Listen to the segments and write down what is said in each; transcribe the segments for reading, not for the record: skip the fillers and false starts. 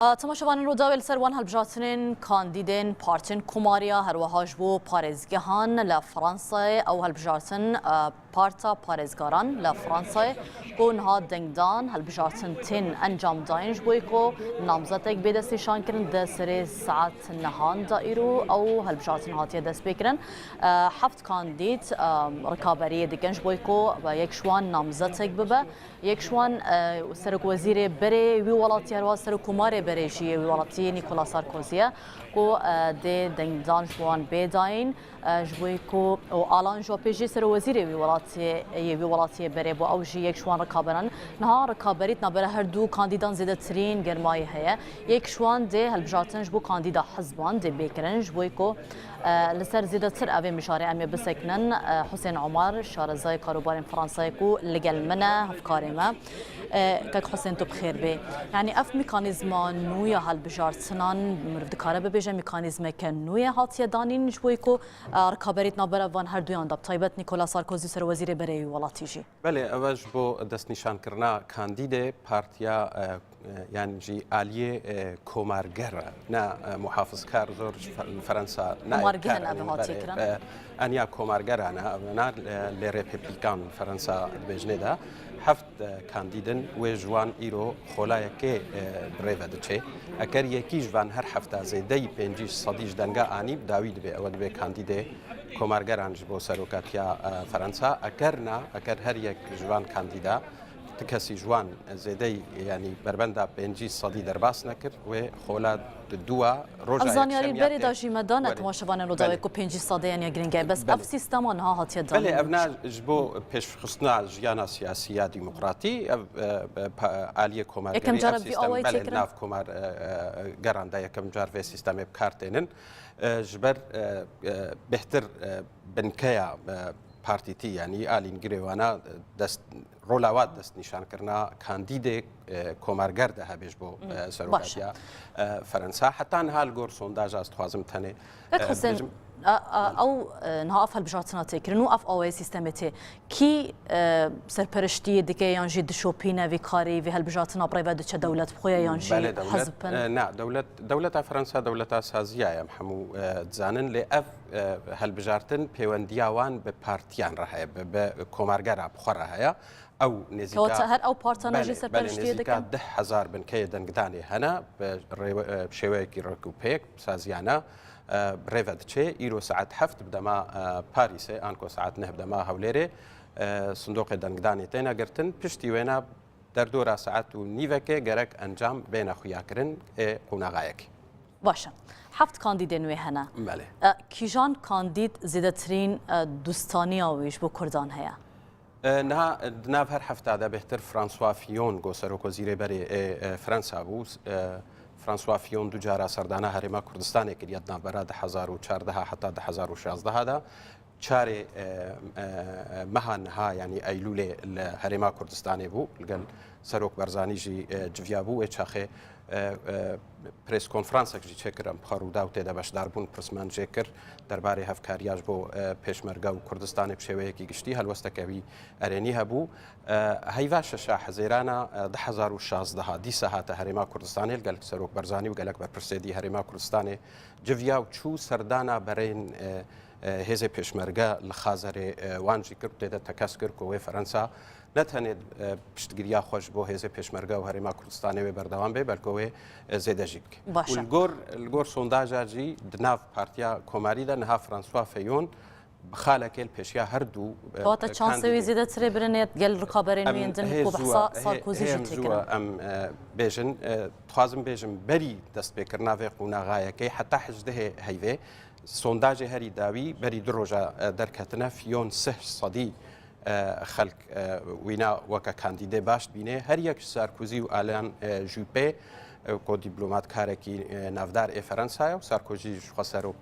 تماشاوان رو داول سروان هالبجاتنين كانديدين بارتين كوماريا هروهاج بو باريزجهان لفرنسا او هالبجاتن بارتا باريزجاران لفرنسا بو نها دنگدان هالبجاتن تين انجام داينج بويكو نامزتك بدستي شانكرن ده سري ساعات نهان دائرو او هالبجاتن هاتيه دست بكرن حفت كانديد ركابريه ديكنج بويكو يكشوان نامزتك ببا يكشوان سرك وزير بري وي ولاتي هروا سرك كوماري بريشي ولاتی نیکولا سارکوزیه کو ده دنگدان جوان بیداین جوی کو و آلان جو پیجی سر وزیر وی ولاتی بره با اوجی یک شوان رکابران نه رکابریت نبره هر دو کاندیدان زیاده ترین گرمای هیا یک شوان ده هالبجاتن جو کاندیدا حزبان ده بیکرن جوی کو لسر زیاده تر اوی مشارع امی بسکنن حسین عمر شارزای کاروبار فرانسای کو لگل منه هفکاری ما كاك حسين تو بخير بي يعني اف ميكانيزما نويا هالبجارتنان مرف دكاره ببيجه ميكانيزما كنويا هاتيه دانين جويكو ركابريت نابرا وان هر دويان داب طيبت نيكولا ساركوزي سر وزير بري ولاتيجي بله اواج بو دست نشان کرنا کاندید پارتیا يعني جي آلية كومارجر نا محافظ كار زور فرنسا نا كومارجر أنا هاتيكرا أنيا كومارجر أنا لريببليكان فرنسا بجندا حفت كانديدن وجوان إيرو خلايا كي بريفا دتشي أكر يكي جوان هر حفتا زيدي بنجيش صديج دنگا آني داويد بي أود بي كانديد كومارجر أنج بو سروكاتيا فرنسا أكر هر يك جوان كانديدا تكسي جوان زيدي يعني بربندا بنجي صدي درباس نكر وخولاد دوا رجع أزانياري البري داجي مدانة تماشوان روداوي كو بنجي صدي يعني جرينجاي بس أف سيستمان ها هاتي دان بله أبنا جبو بيش خصنا جيانا سياسية ديمقراطي آلية كومار يكم جرب في أوي تكرن ناف كومار جراندا يكم جرب في سيستم بكارتينن جبر بهتر بنكيا بارتيتي يعني آلين جريوانا دست رولوات دست نشان کرنا کاندید کمرگر ده هبیج بو سروکاتیا فرنسا حتی انها الگور سونداج است خوازم تنه حسین او نها اف هالبجاتنا تكرنو اف او سيستمتي كي سرپرشتي دكي يانجي دشوبينا في كاري في هالبجاتنا بريفا دچ دولت بخويا يانجي حزبن نا دولة فرنسا دولة سازية يا محمو تزانن لاف هالبجارتن بيوندياوان ببارتيان راهي بكومارجرا بخوراها او نزيكا هر او بارتناجي سرپرشتي دكي 10,000 بنكي دنگداني هنا بشويكي ركوبيك سازيانا بريفا دتشي إيرو ساعات حفت بدما باريسي أنكو ساعات نه بدما هوليري صندوق دنگداني تينا قرتن بشتي وينا دردورا ساعات ونيفكي جرك أنجام بين أخويا كرن قوناغايك باشا حفت كانديدين وهنا بله كيجان كانديد زيدترين دوستانيا ويش بو كردان هيا نها دناف هر حفت هذا بهتر فرانسوا فيون جو سروك وزير بري فرنسا بوس فرانسوا فيون دو جارا سردانا هرما كردستان كريتنا برا 2014 حتى 2016 هذا شاري مهنها يعني ايلول هرما كردستان بو قال سروك برزاني جي جفيابو اتشاخي بريس كونفرانس جي تشكرم بخارودا وتدا باش داربون برسمان جيكر درباري هفكارياج بو بيشمرغا وكردستان بشويكي گشتي هلوستكوي اريني هبو هيواش شاه حزيرانا 2016 دي ساعات هرما كردستان قال سروك برزاني وقالك برسيدي هرما كردستان جفيا وچو سردانا برين هزي بيشمرغا لخازر وانجي كرتدا تكاسكر كو فرنسا نتهنید پشتگیری خوش با هزه پشمرگا و هرما کردستانی و بردوام به بلکه زیدجی بک. الگور سونداجی دناف پارتیا کماری ده نه فرانسوا فیون بخالك البشيا هردو فوتا تشانسوي زيادة تري برنيت قال رقابرين ويندن كوبحصا ساركوزي جتكرا ام بيجن تخازم بيجن بري دست بكرنا في قونا غاية كي حتى حجده هيفي سونداج هري داوي بري دروجا دركتنا فيون صدي خلق وینا وکا کاندیده باش بینه هر یک سارکوزی و آلان جوپه کو دیپلمات کارکی نافدار فرانسا و سارکوزی خسرو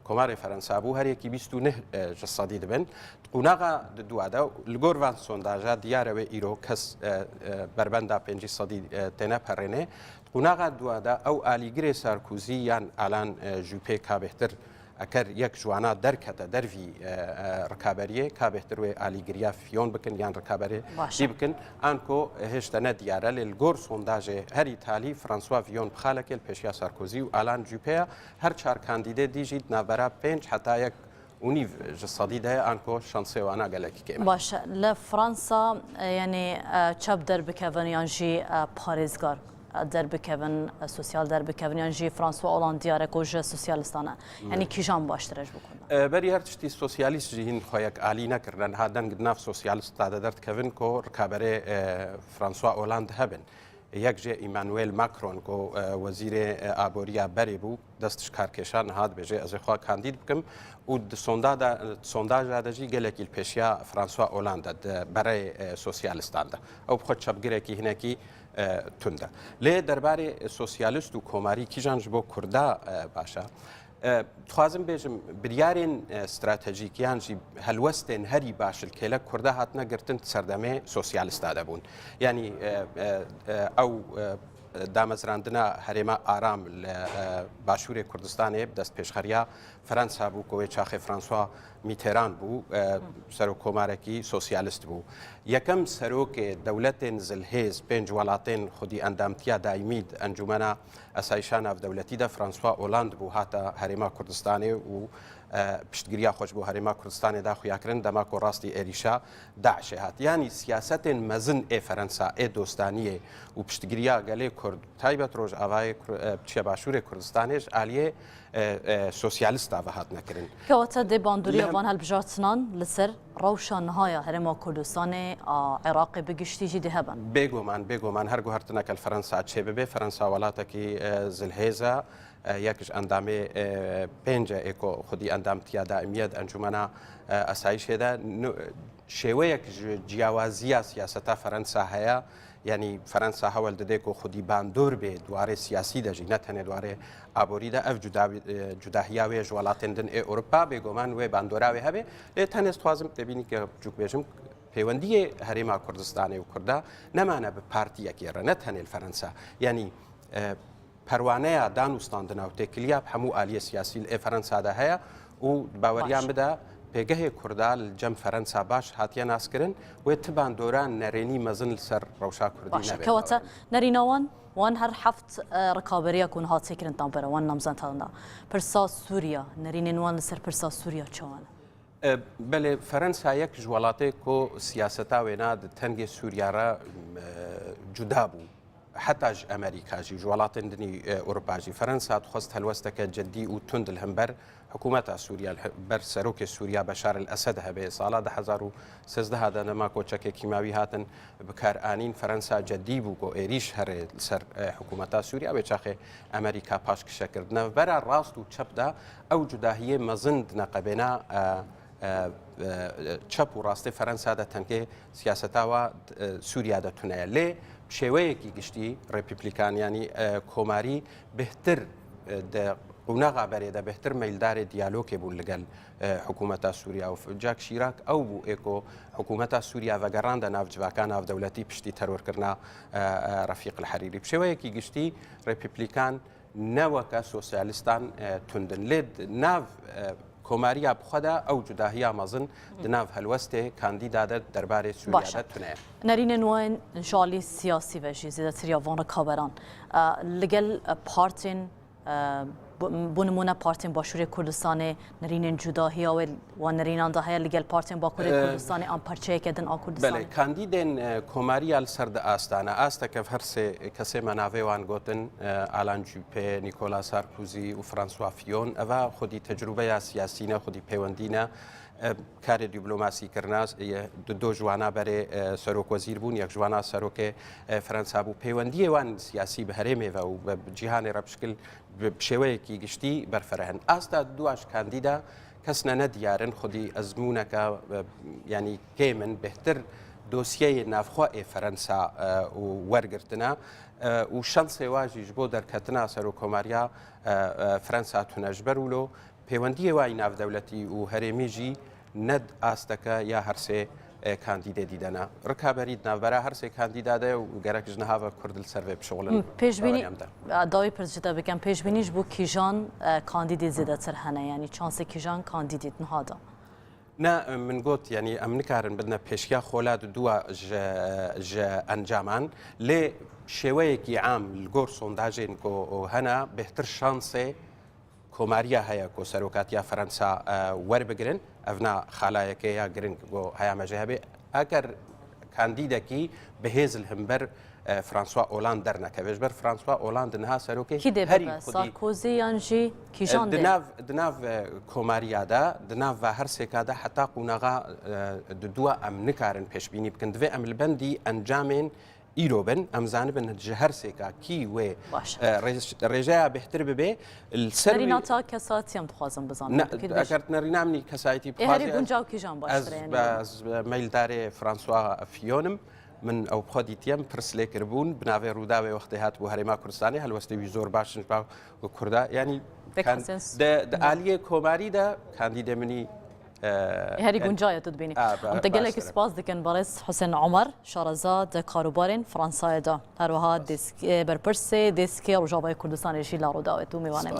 کمار فرانسا بو هر یکی 29 جسادی دبن قوناغا دوادا لگور وان سونداجا دیاره و ایرو کس بربندا 5 صدی تنه پرنه قوناغا دوادا او آلیگری سارکوزی یان آلان جوپه کا بهتر ئەکەر یەک جوانە دەرکەتە دەروی ڕکابەریە کا بێتر وێ ئالیگریا فیۆن بکەن یان ڕکابەرێ دی بکەن ئانکۆ هێشتا نە دیارە لێ گۆر سۆنداژێ هەر ئیتالی فرانسوا ڤیۆن بخالەکێل پێشیا سارکۆزی و ئالان جوپەیە هەر چار کاندیدێ دیژیت نابەرا 5 حتا یەک ونیف جسدی ده آنکو شانسی و آنها گله کی باشه لفرانسا یعنی چپ در بکوین یانجی پاریزگار در بکوین سوسیال در بکوین یانجی فرانسوا اولاندیاره کوچ سوسیالیستانه یعنی کیجان باشترش بکنه بری هر چیزی سوسیالیست جهین خواهی عالی نکردن هادن گدناف سوسیالیست داده درد کوین کو رکابره فرانسوا اولاند هبن یک جه ایمانوئل ماکرون کو وزیر آبوریا بری بو دستش کارکشان هاد بجه از خوا کاندید بکم و سونداج دادجی گلکی الپیشیا فرانسوا اولاند برای سوسیالیستان ده او بخود چپگیره کی هنه کی تونده لی درباره سوسیالیست و کماری کی جانج بو کرده باشه خوازم بیشم بریارین استراتژیکیان جی هلوستن هری باشل کلا کرده هاتنا گرتن سردمه سوسیالیست دادبون یعنی او دامزراندنا هرما آرام باشور کردستان دست پیشخریا فرانسا بو کوی چاخ فرانسوا میتران بو سروکومارکی سوسیالیست بو یکم سروک دولت زلهز پنج ولاتین خودی اندامتیا دایمید انجمنا اسایشان اف دولتی ده فرانسوا اولاند بو هاتا هرما کردستان و پشتگیری خوش بو هرما کردستان دا خویا کرن دما کو راستی ایریشا داعش هات یعنی سیاست مزن ای فرانسا ای دوستانیه و پشتگیری گله کرد تایبت روز اوای چه باشور کردستانش علیه سوسیالیست و هات نکرن که دی باندوری وان هالبجارتنان لسر روشان های هرما کردستان عراق بگشتی جدی هبن بگو من هر گوهرتنا که فرانسا چه ببه فرانسا ولاتا کی زلهزا یکش اندامه پنج اکو خودی اندامتیا دائمیت انجمنا اسایش ده شوی یک جیاوازی سیاست فرانسا هیا یعنی فرانسا هول دده کو خودی باندور به دواره سیاسی ده جنت نه دواره آبوری ده اف جداهیا و جوالاتندن اروپا بگومان و باندورا و هبه تنست خوازم تبینی که جوک بیشم پیوندی هرما کردستان و کردا نمانه به پارتی اکیره نه تنه فرانسا یعنی پروانه دانوستاندنا و تکلیه همو عالی سیاسی فرانسا ده هیا و باوریان بده پیگه کردال جم فرانسا باش هاتیه ناس کرن و تبان دوران نرینی مزن سر روشا کردی باشه که نریناوان وان هر هفت رکابریا کن هات سکرن تامپرا وان نمزن تانا پرسا سوریا نرینن وان سر پرسا سوریا چوان بله فرانسا یک جوالاته کو سیاستا ویناد تنگ سوریا را جدا بو حتى امريكا جي جوالات اندني اوروبا جي فرنسا تخصت هلوستك جدي وتند الهمبر حكومه سوريا بر سروك سوريا بشار الاسد هبه صاله 2013 هذا ما كوتشك كيماوي هاتن بكار انين فرنسا جدي بو ايريش هر سر حكومه سوريا بچاخ امريكا باش كشكردنا بر راست وچبدا او جداهيه مزند نقبنا چپ و راست فرانسا ده تنکه سیاستا و سوریا ده تونه لی شویکی گشتی ریپبلیکان یعنی کوماری بهتر ده قوناغا بريده بهتر میلدار دیالوگ بون لگل حکومت سوریا و جاک شیراک او بو اکو حکومت سوریا و گراند ناف جواکان ناف دولتی پشتی ترور کرنا رفیق الحریری بشویکی گشتی ریپبلیکان نوکا سوسیالیستان تندن لید ناف کوماریا بخدا او جداهیا مزن دناف هلوسته کاندیدا درباره سوریا تونه نرین نوان جالی سیاسی و جزیره تریا وان کابران لگل پارتین بونمونه پارتین باشور کردستان نرین جداهیا و نرینان ده لگل پارتین با کردستان ام پرچه کدن آ کردستان بله کاندیدن کوماریا سرد آستانه است که هر سه کسی مناوی وان گوتن آلان جوپه نیکولا سارکوزی و فرانسوا فیون و خودی تجربه سیاسی نه خودی پیوندینه کار دیپلماسی کرنا دو جوانا برای سروک وزیر بون یک جوانا سروک فرانسا بو پیوندی وان سیاسی به هرمه و جهان ربشکل بشوی کی گشتی برفرهن استا دواش کاندیدا کس نه دیارن خودی ازمونک یعنی کیمن بهتر دوسیه نافخوا فرانسا و ورگرتنا و شانس واجی جبو در کتنا سروکوماریا فرانسا تنجبرولو پیوندی وای ناف دولتی و هرمی جی ند آستکا یا هر سه کاندیدێ دیدەنا ڕکابەری ناوبەرە هەرسێک کاندیدادە و گەرەک ژنەهاوە کورد سەرێ بشغڵن پێشبینی داوای پرسیدە بکەم پێشبینیش بۆ کیژان کاندیدی زیاتر هەنە ینی چانسی کیژان کاندیدیت نهادا نا من گوت یعنی ئەم نکارن بدنە پێشیا خۆلات دووە ئەنجامان لێ شێوەیەکی عام لەگۆڕ سۆنداژێن کۆ هەنا بهتر شانسێ کۆماریە هەیە کۆ سەرۆکاتیا فەرەنسا وەربگرن ئەڤنا خاڵایەکەیە گرنگ بۆ هەیامەژە هەبێ ئەگەر کاندیدەکی بەهێزل هەمبەر فرانسوا ئۆلاند دەرنەکە بێژبەر فرانسوا ئۆلاند نها سەرۆکی هەری سارکۆزی یانژی کیژان دناو کۆماریادا دناو هەرسێکادا حتا قونەغا دووە ئەم نکارن پێشبینی بکەن دوێ ئەم لەبەندی ئەنجامێن ئیرۆ بن ئەمزانە بن ژە هەرسێکا کی وێ ڕێژەیە بهتر ببێ سەری ناتا کەساتیم دخوازم بزانم ئەگەر نەڕینامنی کەسایەتی هەری گونجاو کیژان مەیلدارێ فرانسوا فیۆنم من ئەو خۆدی تێم پرس لێکردبوون بناوێ ڕووداوێ وەختی هات بۆ هەرێما کوردستانی هەلوەستەوی زۆر باشن با و کووردا ینی عالیە کۆماریدا کاندیدە منی هەری گونجایەت بینی ئەمتە gelekî spas dikin barêz Husên Omer şareza de karobarên Fransayê da her wiha berpirsê dêskê Rojavayê Kurdistanê jî la Rûdawê tu mêvanê